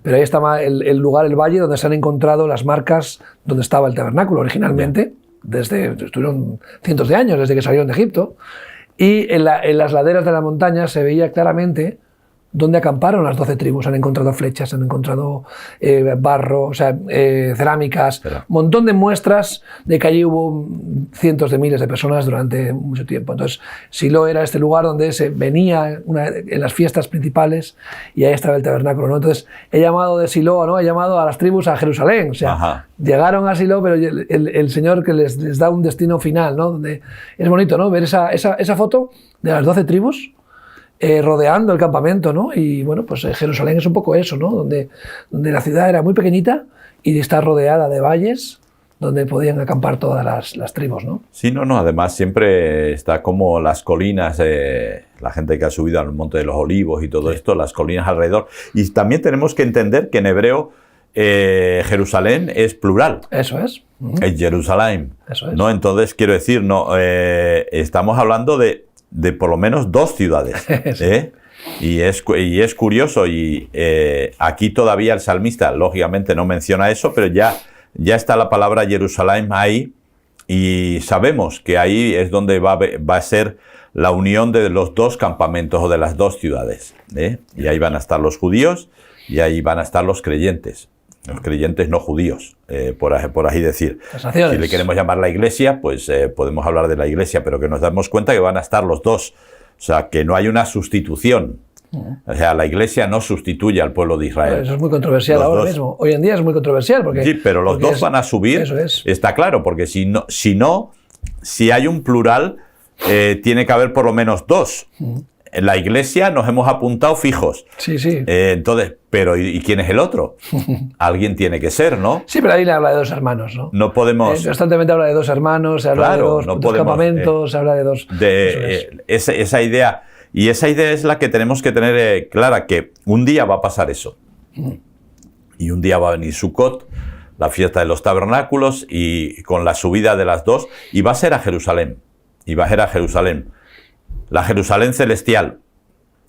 pero ahí está el lugar, el valle, donde se han encontrado las marcas donde estaba el tabernáculo originalmente, estuvieron cientos de años desde que salieron de Egipto, y en las laderas de la montaña se veía claramente dónde acamparon las 12 tribus. Han encontrado flechas, han encontrado barro, o sea, cerámicas, un montón de muestras de que allí hubo cientos de miles de personas durante mucho tiempo. Entonces, Silo era este lugar donde se venía en las fiestas principales y ahí estaba el tabernáculo, ¿no? Entonces, he llamado de Silo, ¿no? He llamado a las tribus a Jerusalén. O sea, llegaron a Silo, pero el Señor que les da un destino final, ¿no? Donde es bonito, ¿no? Ver esa foto de las 12 tribus rodeando el campamento, ¿no? Y bueno, pues Jerusalén es un poco eso, ¿no? Donde la ciudad era muy pequeñita y está rodeada de valles donde podían acampar todas las tribus, ¿no? Sí, no, además siempre está como las colinas, la gente que ha subido al Monte de los Olivos y todo esto, las colinas alrededor. Y también tenemos que entender que en hebreo Jerusalén es plural. Eso es. Es Jerusalén. Eso es. ¿No? Entonces, quiero decir, no, estamos hablando de por lo menos 2 ciudades. Y es curioso, y aquí todavía el salmista lógicamente no menciona eso, pero ya está la palabra Jerusalén ahí, y sabemos que ahí es donde va a ser la unión de los 2 campamentos o de las 2 ciudades. Y ahí van a estar los judíos y ahí van a estar los creyentes no judíos, por así decir. Si le queremos llamar la iglesia, pues podemos hablar de la iglesia, pero que nos damos cuenta que van a estar los 2. O sea, que no hay una sustitución. O sea, la iglesia no sustituye al pueblo de Israel. Eso es muy controversial ahora mismo. Hoy en día es muy controversial. Porque, sí, pero los 2 van a subir. Eso es. Está claro, porque si hay un plural, tiene que haber por lo menos 2. En la iglesia nos hemos apuntado fijos. Sí, sí. Entonces, pero ¿y quién es el otro? Alguien tiene que ser, ¿no? Sí, pero ahí le habla de 2 hermanos, ¿no? No podemos... constantemente habla de 2 hermanos, se habla de dos campamentos, se habla de 2... Esa idea, y esa idea es la que tenemos que tener clara, que un día va a pasar eso. Y un día va a venir Sukkot, la fiesta de los tabernáculos y con la subida de las dos, y va a ser a Jerusalén, la Jerusalén celestial.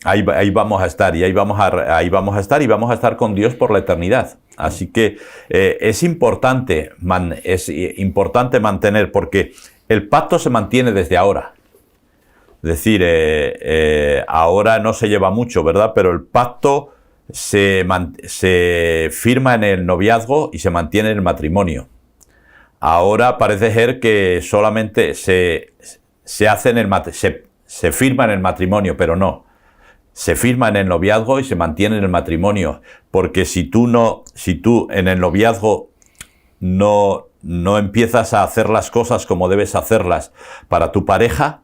Ahí vamos a estar, y ahí vamos a estar con Dios por la eternidad. Así que es importante mantener, porque el pacto se mantiene desde ahora. Es decir, ahora no se lleva mucho, ¿verdad? Pero el pacto se firma en el noviazgo y se mantiene en el matrimonio. Ahora parece ser que solamente se firma en el matrimonio, pero no. Se firma en el noviazgo y se mantiene en el matrimonio, porque si tú en el noviazgo no empiezas a hacer las cosas como debes hacerlas para tu pareja,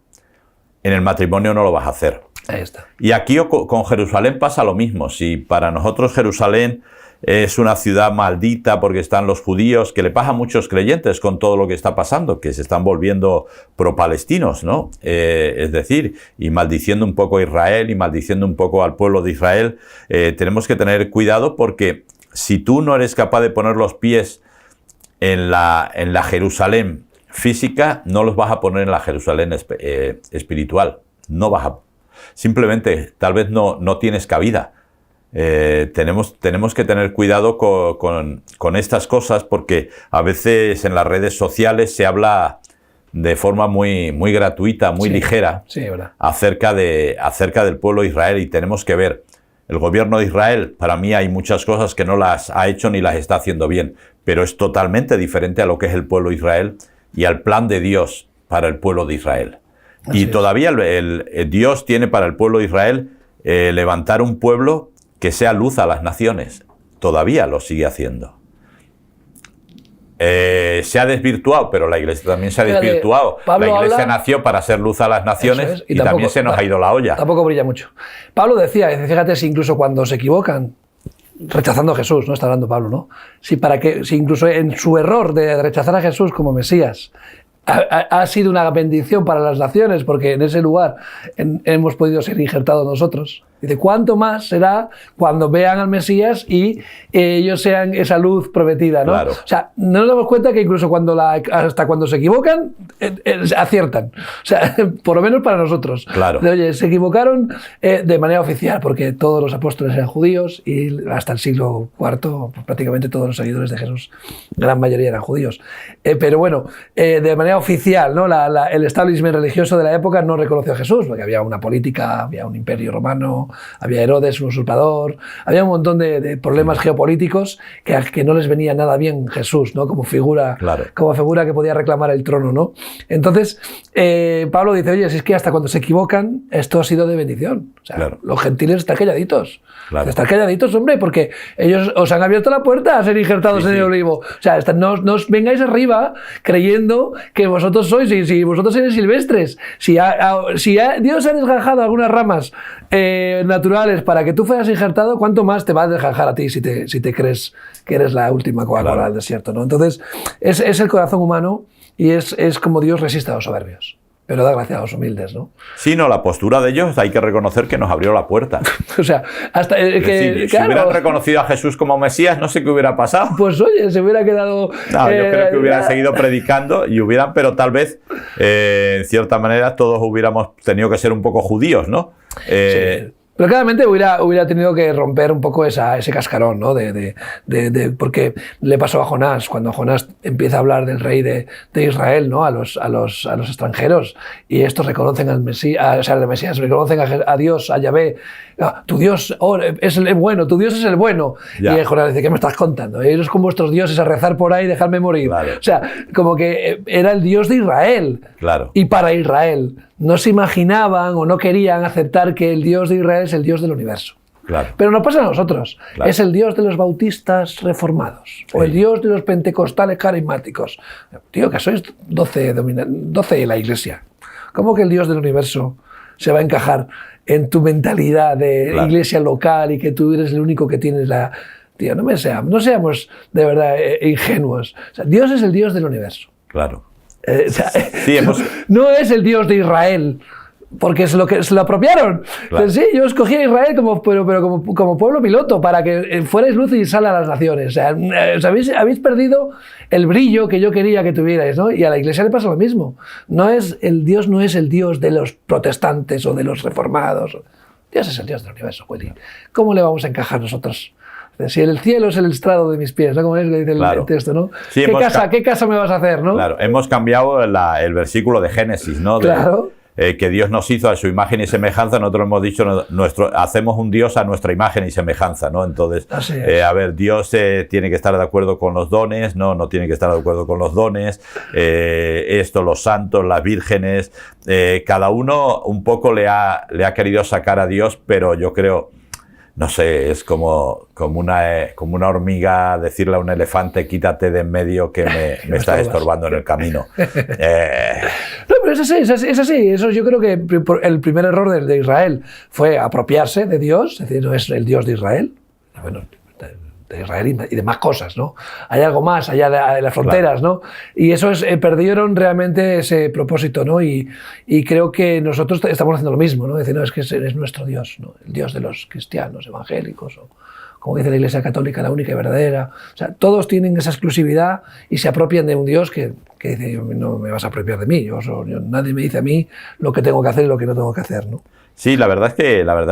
en el matrimonio no lo vas a hacer. Ahí está. Y aquí con Jerusalén pasa lo mismo. Si para nosotros Jerusalén es una ciudad maldita porque están los judíos, que le pasa a muchos creyentes con todo lo que está pasando, que se están volviendo pro-palestinos, ¿no? Es decir, y maldiciendo un poco a Israel y maldiciendo un poco al pueblo de Israel, tenemos que tener cuidado, porque si tú no eres capaz de poner los pies en la Jerusalén física, no los vas a poner en la Jerusalén espiritual. No vas a... Simplemente, tal vez no tienes cabida. Tenemos que tener cuidado con estas cosas, porque a veces en las redes sociales se habla de forma muy gratuita, muy ligera, acerca del pueblo de Israel, y tenemos que ver. El gobierno de Israel, para mí hay muchas cosas que no las ha hecho ni las está haciendo bien, pero es totalmente diferente a lo que es el pueblo de Israel y al plan de Dios para el pueblo de Israel. Y todavía Dios tiene para el pueblo de Israel levantar un pueblo que sea luz a las naciones. Todavía lo sigue haciendo. Se ha desvirtuado, pero la Iglesia también se ha desvirtuado. La Iglesia nació para ser luz a las naciones, y también se nos ha ido la olla. Tampoco brilla mucho. Pablo decía, fíjate, si incluso cuando se equivocan, rechazando a Jesús, ¿no? Está hablando Pablo, ¿no? Si incluso en su error de rechazar a Jesús como Mesías ha sido una bendición para las naciones, porque en ese lugar hemos podido ser injertados nosotros. Dice, ¿cuánto más será cuando vean al Mesías y ellos sean esa luz prometida, ¿no? Claro. O sea, no nos damos cuenta que incluso hasta cuando se equivocan, aciertan. O sea, por lo menos para nosotros. Claro. Oye, se equivocaron de manera oficial, porque todos los apóstoles eran judíos, y hasta el siglo IV pues, prácticamente todos los seguidores de Jesús, gran mayoría eran judíos. Pero bueno, de manera oficial, ¿no? El establishment religioso de la época no reconoció a Jesús, porque había una política, había un imperio romano, había Herodes, un usurpador, había un montón de problemas geopolíticos que no les venía nada bien Jesús, ¿no? Como figura que podía reclamar el trono, ¿no? Entonces, Pablo dice, oye, si es que hasta cuando se equivocan, esto ha sido de bendición. O sea, los gentiles están calladitos. Están calladitos, hombre, porque ellos os han abierto la puerta a ser injertados en el olivo. O sea, no os vengáis arriba creyendo que vosotros sois, si vosotros sois silvestres. Si Dios ha desgajado algunas ramas naturales para que tú fueras injertado, ¿cuánto más te va a desgajar a ti si te crees que eres la última Coca-Cola del desierto, ¿no? Entonces, es el corazón humano, y es como Dios resiste a los soberbios, pero da gracia a los humildes, ¿no? Sí, no, la postura de ellos hay que reconocer que nos abrió la puerta. O sea, hasta si hubieran reconocido a Jesús como Mesías, no sé qué hubiera pasado. Pues oye, se hubiera quedado... No, yo creo que hubieran seguido predicando pero tal vez, en cierta manera, todos hubiéramos tenido que ser un poco judíos, ¿no? Sí. Pero claramente hubiera tenido que romper un poco ese cascarón, ¿no? Porque le pasó a Jonás, cuando Jonás empieza a hablar del rey de Israel, ¿no? A los extranjeros, y estos reconocen al Mesías, reconocen a Dios, a Yahvé. Tu Dios es el bueno, tu Dios es el bueno. Ya. Y Jonás dice, ¿qué me estás contando? Ellos con vuestros dioses a rezar por ahí y dejarme morir. Claro. O sea, como que era el Dios de Israel. Claro. Y para Israel. No se imaginaban o no querían aceptar que el Dios de Israel es el Dios del universo. Claro. Pero nos pasa a nosotros. Claro. Es el Dios de los bautistas reformados, o el Dios de los pentecostales carismáticos. Tío, que sois 12 de la Iglesia. ¿Cómo que el Dios del universo se va a encajar en tu mentalidad de iglesia local y que tú eres el único que tienes la... Tío, no seamos de verdad ingenuos. O sea, Dios es el Dios del universo. Claro. No es el Dios de Israel. porque es lo que se lo apropiaron. Claro. Sí, yo escogí a Israel como pueblo piloto para que fuerais luz y sal a las naciones. O sea, habéis perdido el brillo que yo quería que tuvierais, ¿no? Y a la Iglesia le pasa lo mismo. Dios no es el Dios de los protestantes o de los reformados. Dios es el Dios del universo, Willy. ¿Cómo le vamos a encajar nosotros? Si el cielo es el estrado de mis pies, ¿no? Como es que dice el texto, ¿no? Sí, ¿Qué casa me vas a hacer, no? Claro, hemos cambiado el versículo de Génesis, ¿no? Claro. Que Dios nos hizo a su imagen y semejanza. Nosotros hemos dicho, hacemos un Dios a nuestra imagen y semejanza, ¿no? Entonces, a ver, Dios tiene que estar de acuerdo con los dones, no tiene que estar de acuerdo con los dones. Los santos, las vírgenes, cada uno un poco le ha querido sacar a Dios, pero yo creo... No sé, es como una hormiga decirle a un elefante, quítate de en medio que me estás estorbando en el camino. No, pero es así. Eso yo creo que el primer error de Israel fue apropiarse de Dios, es decir, no es el Dios de Israel. Bueno, de Israel y de más cosas, ¿no? Hay algo más allá de las fronteras, claro, ¿no? Y eso perdieron realmente ese propósito, ¿no? Y creo que nosotros estamos haciendo lo mismo, ¿no? Decir, no, es que es nuestro Dios, ¿no? El Dios de los cristianos, evangélicos, o como dice la Iglesia Católica, la única y verdadera. O sea, todos tienen esa exclusividad y se apropian de un Dios que dice, no me vas a apropiar de mí, nadie me dice a mí lo que tengo que hacer y lo que no tengo que hacer, ¿no? Sí, la verdad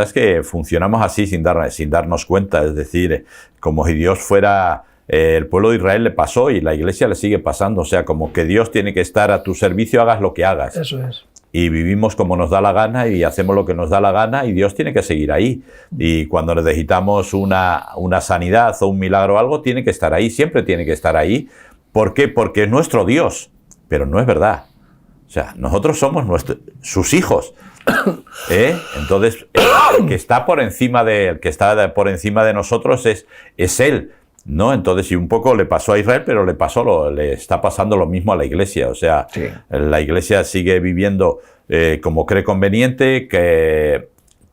es que funcionamos así sin darnos cuenta, es decir, como si Dios fuera... el pueblo de Israel le pasó y la Iglesia le sigue pasando, o sea, como que Dios tiene que estar a tu servicio, hagas lo que hagas. Eso es. Y vivimos como nos da la gana y hacemos lo que nos da la gana y Dios tiene que seguir ahí. Y cuando necesitamos una sanidad o un milagro o algo, tiene que estar ahí, siempre tiene que estar ahí. ¿Por qué? Porque es nuestro Dios, pero no es verdad. O sea, nosotros somos sus hijos. Entonces, el que está por encima de nosotros es Él, ¿no? Entonces, y un poco le pasó a Israel, pero le está pasando lo mismo a la Iglesia. O sea, sí, la Iglesia sigue viviendo como cree conveniente,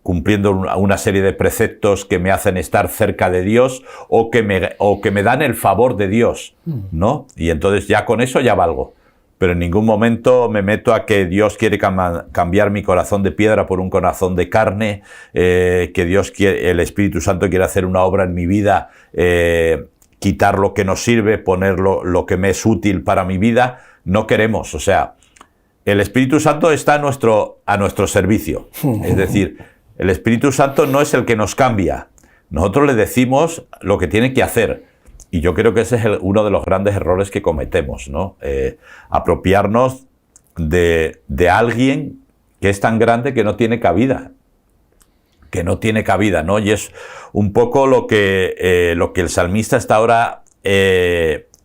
cumpliendo una serie de preceptos que me hacen estar cerca de Dios o que me dan el favor de Dios, ¿no? Y entonces ya con eso ya valgo. Pero en ningún momento me meto a que Dios quiere cambiar mi corazón de piedra por un corazón de carne, el Espíritu Santo quiere hacer una obra en mi vida, quitar lo que nos sirve, poner lo que me es útil para mi vida. No queremos, o sea, el Espíritu Santo está a nuestro servicio. Es decir, el Espíritu Santo no es el que nos cambia. Nosotros le decimos lo que tiene que hacer. Y yo creo que ese es uno de los grandes errores que cometemos, ¿no? Apropiarnos de alguien que es tan grande que no tiene cabida. ¿No? Y es un poco lo que el salmista está ahora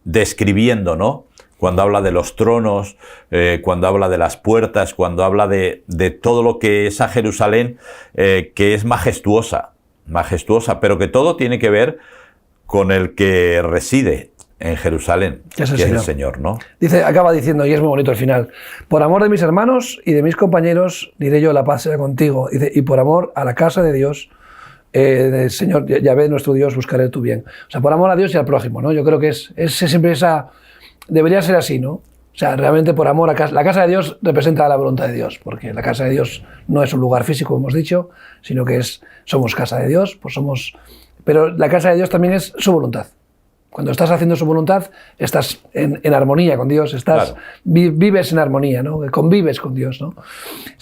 describiendo, ¿no? Cuando habla de los tronos, cuando habla de las puertas, cuando habla de todo lo que es a Jerusalén, que es majestuosa, pero que todo tiene que ver con el que reside en Jerusalén, que es el Señor, ¿no? Acaba diciendo, y es muy bonito al final, por amor de mis hermanos y de mis compañeros, diré yo, la paz sea contigo. Dice, y por amor a la casa de Dios, Señor, Yahvé, nuestro Dios, buscaré tu bien. O sea, por amor a Dios y al prójimo, ¿no? Yo creo que es siempre debería ser así, ¿no? O sea, realmente por amor a la casa de Dios representa la voluntad de Dios, porque la casa de Dios no es un lugar físico, hemos dicho, sino que somos casa de Dios, pero la casa de Dios también es su voluntad. Cuando estás haciendo su voluntad, estás en armonía con Dios, claro, vives en armonía, ¿no? Convives con Dios, ¿no?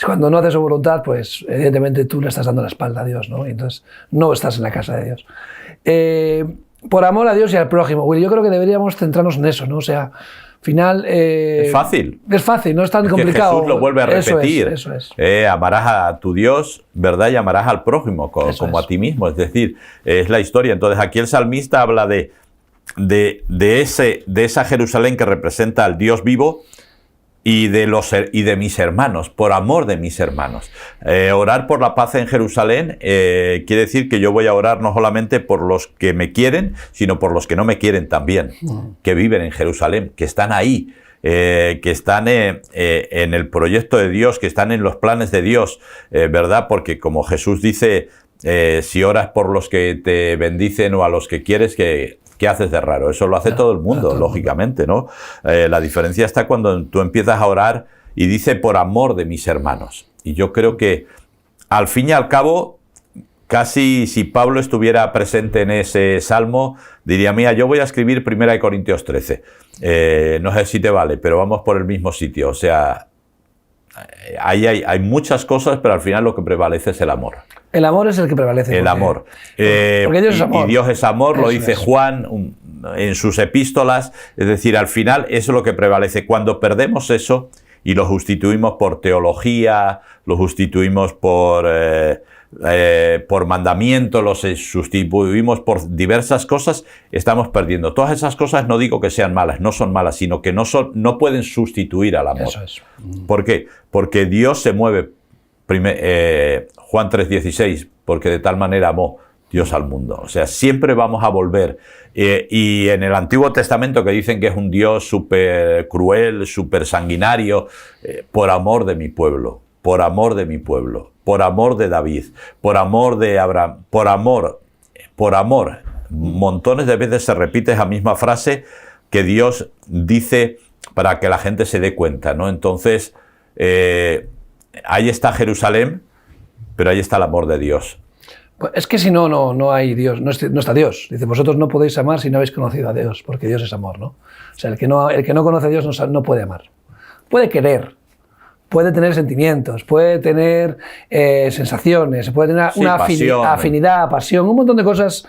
Cuando no haces su voluntad, pues evidentemente tú le estás dando la espalda a Dios, ¿no? Y entonces no estás en la casa de Dios. Por amor a Dios y al prójimo, Willy, yo creo que deberíamos centrarnos en eso, ¿no? O sea, al final... es fácil. Es fácil, no es tan complicado. Jesús lo vuelve a repetir. Eso es. Amarás a tu Dios, ¿verdad? Y amarás al prójimo como a ti mismo. Es decir, es la historia. Entonces aquí el salmista habla de esa Jerusalén que representa al Dios vivo y de mis hermanos, por amor de mis hermanos. Orar por la paz en Jerusalén quiere decir que yo voy a orar no solamente por los que me quieren, sino por los que no me quieren también, que viven en Jerusalén, que están ahí, que están en el proyecto de Dios, que están en los planes de Dios, ¿verdad? Porque como Jesús dice, si oras por los que te bendicen o a los que quieres, ¿qué haces de raro? Eso lo hace todo el mundo, lógicamente, ¿no? La diferencia está cuando tú empiezas a orar y dice por amor de mis hermanos. Y yo creo que, al fin y al cabo, casi si Pablo estuviera presente en ese salmo, diría, mira, yo voy a escribir 1 Corintios 13. No sé si te vale, pero vamos por el mismo sitio. O sea, ahí hay muchas cosas, pero al final lo que prevalece es el amor. El amor es el que prevalece. El amor. Porque Dios es amor. Y Dios es amor, lo dice Eso. Juan en sus epístolas. Es decir, al final eso es lo que prevalece. Cuando perdemos eso y lo sustituimos por teología, lo sustituimos por mandamiento, lo sustituimos por diversas cosas, estamos perdiendo. Todas esas cosas no digo que sean malas, no son malas, sino que no pueden sustituir al amor. Eso es. ¿Por qué? Porque Dios se mueve. Juan 3:16, porque de tal manera amó Dios al mundo. O sea, siempre vamos a volver. Y en el Antiguo Testamento, que dicen que es un Dios súper cruel, súper sanguinario, por amor de mi pueblo, por amor de mi pueblo, por amor de David, por amor de Abraham, por amor, montones de veces se repite esa misma frase que Dios dice para que la gente se dé cuenta, ¿no? Entonces, ahí está Jerusalén, pero ahí está el amor de Dios. Pues es que si no hay Dios, no está Dios. Dice, vosotros no podéis amar si no habéis conocido a Dios, porque Dios es amor, ¿no? O sea, el que no conoce a Dios no puede amar. Puede querer, puede tener sentimientos, puede tener sensaciones, puede tener una pasión, afinidad, pasión, un montón de cosas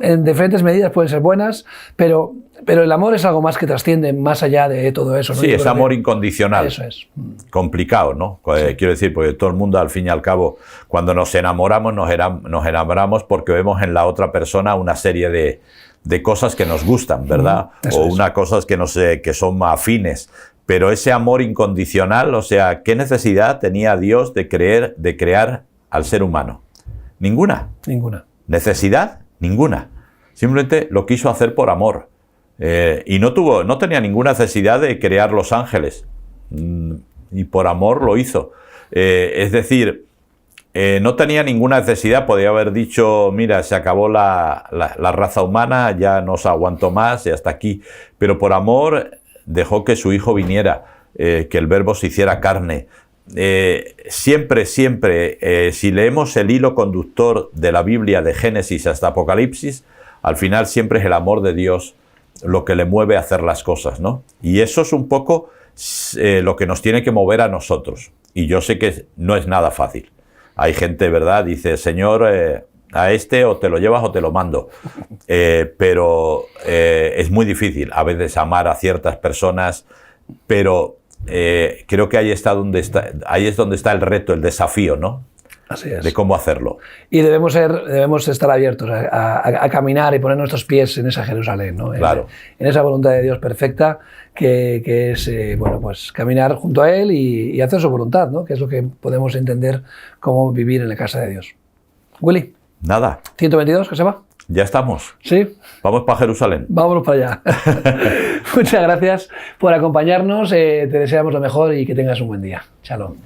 en diferentes medidas pueden ser buenas, pero el amor es algo más que trasciende más allá de todo eso, ¿no? Sí, es amor incondicional. Eso es. Complicado, ¿no? Sí. Quiero decir, porque todo el mundo, al fin y al cabo, cuando nos enamoramos porque vemos en la otra persona una serie de cosas que nos gustan, ¿verdad? Cosas que son afines. Pero ese amor incondicional, o sea, ¿qué necesidad tenía Dios de crear al ser humano? Ninguna. ¿Necesidad? Ninguna. Simplemente lo quiso hacer por amor. Y no tenía ninguna necesidad de crear los ángeles. Y por amor lo hizo. Es decir, no tenía ninguna necesidad. Podía haber dicho, mira, se acabó la raza humana, ya no se aguantó más y hasta aquí. Pero por amor dejó que su hijo viniera, que el verbo se hiciera carne. Siempre, si leemos el hilo conductor de la Biblia de Génesis hasta Apocalipsis, al final siempre es el amor de Dios lo que le mueve a hacer las cosas, ¿no? Y eso es un poco lo que nos tiene que mover a nosotros. Y yo sé que no es nada fácil. Hay gente, ¿verdad? Dice, Señor, a este o te lo llevas o te lo mando. Pero es muy difícil a veces amar a ciertas personas, pero creo que ahí es donde está el reto, el desafío, ¿no? Así es. De cómo hacerlo. Y debemos estar abiertos a caminar y poner nuestros pies en esa Jerusalén, ¿no? Claro. En esa voluntad de Dios perfecta, que es pues caminar junto a Él y hacer su voluntad, ¿no? Que es lo que podemos entender como vivir en la casa de Dios. Willy. Nada. 122, que se va. Ya estamos. Sí. Vamos para Jerusalén. Vámonos para allá. Muchas gracias por acompañarnos. Te deseamos lo mejor y que tengas un buen día. Shalom.